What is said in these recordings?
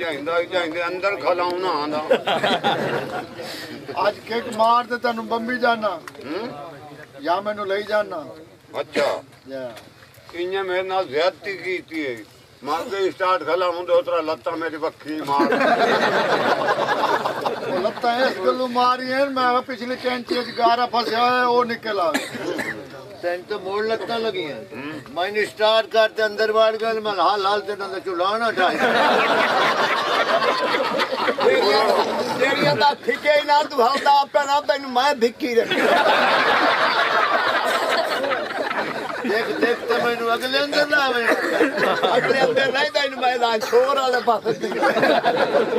अंदर खलाउना आंदा आज किक मार ते तेन बंबी जाना या मैनू ले जाना। अच्छा इन्हें मेरे नाल ज्यादती कीती है मार के स्टार्ट खलाऊं तो उतरा लत्ता मेरी बक्खी मार लत्ता इस गलू मारी है मैं पिछली कैंची गारा फंसा है वो निकल आ तेन तो मोड़ लगता लगी है मैंने स्टार्ट करते अंदर बाढ़ गए मैं हाल हाल तेना तो चुलाना ढाई तेरिया दा फिके ही ना तू हालता आपका नाम तेन मैं भिक्की रखी देख देख तो मैंने अगले अंदर ना अगले अंदर नहीं तेन मैं छोर वाले पास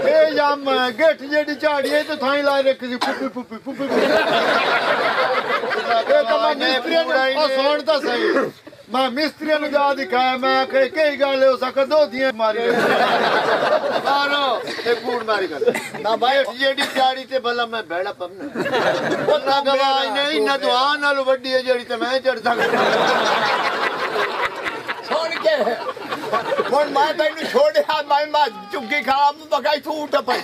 ए याम गेट जेडी झाड़ी है तो थाई ला रखी सी पुपी पुपी पुपी ए तो मैं मिस्त्री ने सोण ता सही मैं मिस्त्री ने जा दिखाया मैं कई गल हो सक दो दियां मारी मारो एक कूड़ मारी कर ना भाई जेडी झाड़ी ते भला मैं बैड़ा पमना वो ना गवाई नहीं ना तो आ नाल वड्डी है जेडी ते मैं चढ़ सकदा छोड़ के ਹੁਣ ਮੈਂ ਤੈਨੂੰ ਛੋੜਿਆ ਮੈਂ ਚੁੱਗੀ ਖਾ ਬਗਾਈ ਤੂੰ ਉੱਟ ਪਈ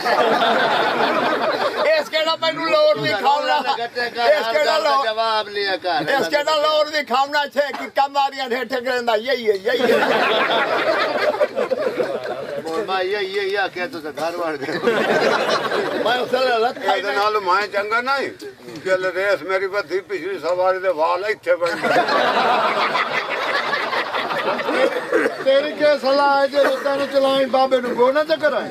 ਇਸ ਕਿਹੜਾ ਮੈਨੂੰ ਲੋੜ ਨਹੀਂ ਖਾਉਣਾ ਇਸ ਕਿਹੜਾ ਜਵਾਬ ਲਿਆ ਕਰ ਇਸ ਕਿਹੜਾ ਲੋੜ ਨਹੀਂ ਖਾਉਣਾ ਛੇ ਕਿ ਕਮਾਰੀਆਂ ਠੇਠ ਕਰਦਾ ਯਹੀ ਹੈ बोल मैं ये आख्या तो घर वाड़ गए मैं उस नाल मैं चंगा नहीं चल रेस मेरी बधी पिछली सवारी दे वाल इत्थे बन तेरी क्या सलाह है जो तेन चलाई बाबे नु गोना चक्कर है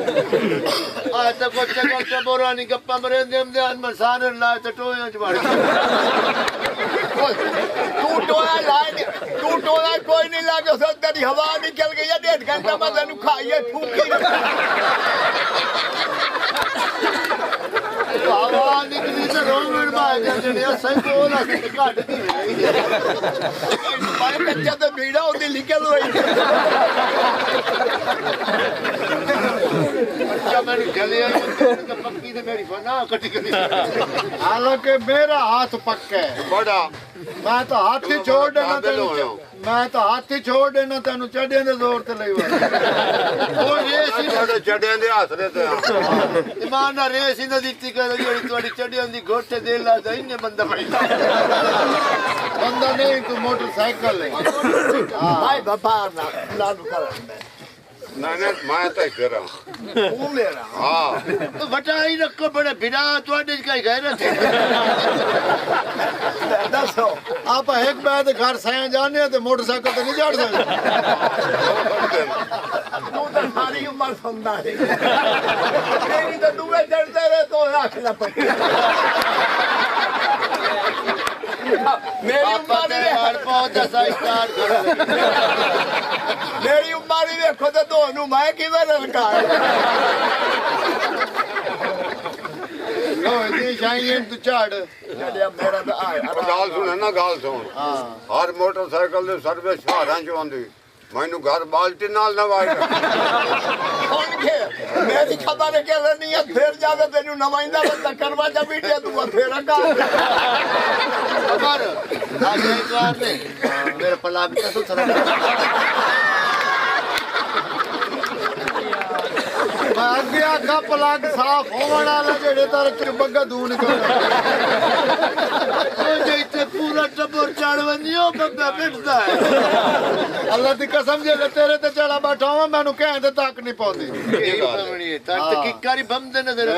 आज तक को चक्कर बोरा नहीं गप्पा मरे देम दे आज मैं सारे लाए तो टोया च मार तू टोया कोई नहीं लागे सब तेरी हवा निकल गई है 1.5 घंटा में तेनु खाइए फूकी हवा निकली तो 2 मिनट बाद जने सही बोला घट दी भाई कच्चा तो भीड़ा होती निकल रही अच्छा मैंने चले पक्की ने मेरी फना कटी कटी हालांकि मेरा हाथ पक्का है बड़ा मैं तो हाथ ही छोड़ देना तेनु मैं तो हाथ ही छोड़ देना तेनु चढ़िया दे जोर ते लई वा ओ रेस ही चढ़िया दे हसरे ते ईमान ना रेस ही ना दित्ती कर जेडी तोड़ी चढ़िया दी गोठे दे ला जाइने बंदा पैसा बंदा नहीं तू मोटरसाइकिल है भाई बाबा ना लाडू कर नहीं मैं तो करा तू मेरा हां तो बटा ही रखो बड़े बिना तोड़े का गए थे दसो आप एक बाद घर साया जाने ते मोटरसाइकिल ते नहीं चढ़ सकते तू तो सारी उम्र सुनना है तेरी तो दुए चढ़ते रहे तो रख ला पड़ी मेरी उम्र हर पहुंच स्टार्ट कर मेरी उम्र ही देखो तो दोनों मैं किधर ललकार लो इतनी चाहिए तू चढ़ चलिए मेरा तो गाल सुन ना गाल सुन हर मोटरसाइकिल दे सर्विस हारां च आंदी मैनू घर बाल्टी नाल ना वाई कौन के मेरी खबर के नहीं है फिर जावे तेनू नवाइंदा बंदा करवा जा वीडियो तू फिर का खबर आज एक बार ने मेरे पला भी तो सरा आगे आखा पलग साफ होवन वाला जेड़े तार बग्गा दूं निकल जैसे पूरा टब्बर चढ़वनियो बग्गा बिठदा है अल्लाह दी कसम जे तेरे ते चढ़ा बैठा हूं मैनू कहन दे तक नहीं पाउंदी तक किकारी बम दे नजर ए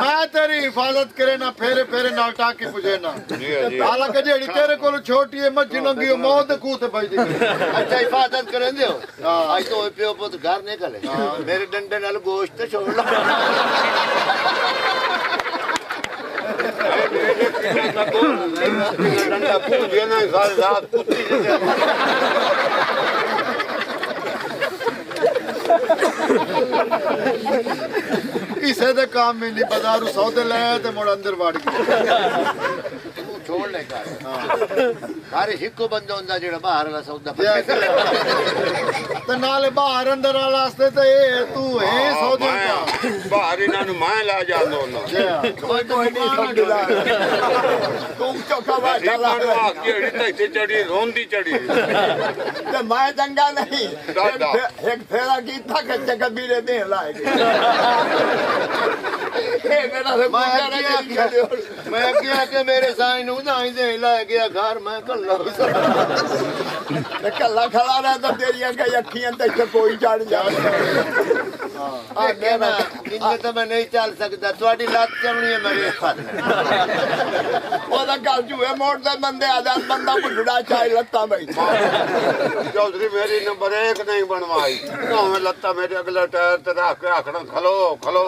मैं तेरी हिफाजत करे ना फेरे फेरे नाल टाकी पुजे ना हालांकि जेड़ी तेरे कोल छोटी है मच्छी नंगी मौत दे खूह ते बजदी अच्छा हिफाजत करें दियो आज तो पियो पुत घर निकले मेरे डंडे नाल गोश्त छोड़ ला डंडा पूजे ना सारी रात कुत्ती किसे दे काम में नहीं बाजारू सौदे ले ते मुड़ अंदर वड़ गए छोड़ ले घर सारे हिको बंदा हुंदा जेड़ा बाहर वाला सौदा ਤੇ ਨਾਲੇ ਬਾਹਰ ਅੰਦਰ ਵਾਲਾ ਵਾਸਤੇ ਤੇ ਇਹ ਤੂੰ ਹੈ ਸੌਦੇ ਦਾ ਬਾਹਰ ਇਹਨਾਂ ਨੂੰ ਮੈਂ ਲੈ ਜਾਂਦਾ ਉਹਨਾਂ ਕੋਈ ਨਹੀਂ ਸਮਝਦਾ ਤੂੰ ਚੋਕਾ ਵਾਟਾ ਲਾ ਜਿਹੜੀ ਤਾਂ ਇੱਥੇ ਚੜੀ ਰੋਂਦੀ ਚੜੀ ਤੇ ਮੈਂ ਚੰਗਾ ਨਹੀਂ ਇੱਕ ਫੇਰਾ ਕੀਤਾ ਕਿ ਕਬੀਰੇ ਦੇ ਲਾਏ ਇਹ ਮੇਰਾ ਮੈਂ ਕਿਹਾ ਕਿ ਮੇਰੇ ਸਾਈਂ ਨੂੰ ਦਾਈ ਦੇ ਲੈ ਗਿਆ ਘਰ ਮੈਂ ਕੱਲਾ ਖੜਾ ਰਹਿ ਤਾਂ ਤੇਰੀਆਂ ਕਈ ਅੱਖੀਆਂ ਤੇ ਕੋਈ ਚੜ ਜਾਵੇ ਅੱਗੇ ਨਾ ਇੰਨੇ ਤਾਂ ਮੈਂ ਨਹੀਂ ਚੱਲ ਸਕਦਾ ਤੁਹਾਡੀ ਲੱਤ ਚਮਣੀ ਹੈ ਮੇਰੇ ਹੱਥ ਉਹਦਾ ਗੱਲ ਜੂਏ ਮੋੜ ਦੇ ਬੰਦੇ ਆ ਜਾਣ ਬੰਦਾ ਬੁੱਢਾ ਚਾਹੇ ਲੱਤਾਂ ਬੈਠਾ ਚੌਧਰੀ ਮੇਰੀ ਨੰਬਰ 1 ਨਹੀਂ ਬਣਵਾਈ ਭਾਵੇਂ ਲੱਤਾਂ ਮੇਰੇ ਅਗਲੇ ਟਾਇਰ ਤੇ ਰੱਖ ਕੇ ਆਖਣਾ ਖਲੋ ਖਲੋ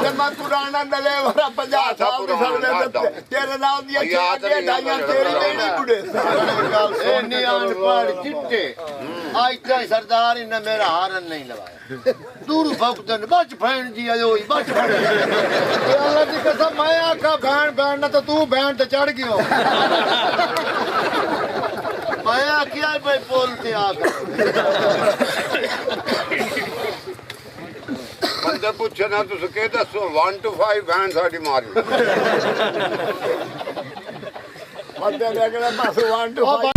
ਤੇ ਮੈਂ ਪੁਰਾਣਾ ਦਲੇ ਵਾਲਾ 50 ਸਾਲ ਦੇ ਸਰਦੇ ਤੇਰੇ ਨਾਲ ਦੀਆਂ ਚਾਹੀਆਂ ਢਾਈਆਂ ਤੇਰੀ ਬੇੜੀ ਬੁੜੇ ਇਹ ਨਹੀਂ ਅਨਪੜ੍ਹ ਚਿੱਟੇ ਅੱਜ ਤਾਂ ਸਰਦਾਰ ਇਹਨੇ ਮੇਰਾ ਹਾਰਨ ਨਹੀਂ ਲਵਾਇਆ ਦੂਰ ਫੌਕਤਨ ਬੱਚ ਫੈਣ ਜੀ ਆਇਓ ਬੱਚ ਫੈਣ ਅੱਲਾ ਦੀ ਕਸਮ ਮੈਂ ਆਖਾ ਭੈਣ ਭੈਣ ਨਾ ਤਾਂ ਤੂੰ ਭੈਣ ਤੇ ਚੜ ਗਿਓ ਮੈਂ ਆਖਿਆ ਭਾਈ ਪੁੱਲ ਤੇ ਆ ਬੰਦੇ ਪੁੱਛੇ ਨਾ ਤੁਸੀਂ ਕੀ ਦੱਸੋ 1 to 5 ਵੈਨ ਸਾਡੀ ਮਾਰੀ ਬੰਦੇ ਨੇ ਅਗਲੇ ਪਾਸੋਂ 1 to 5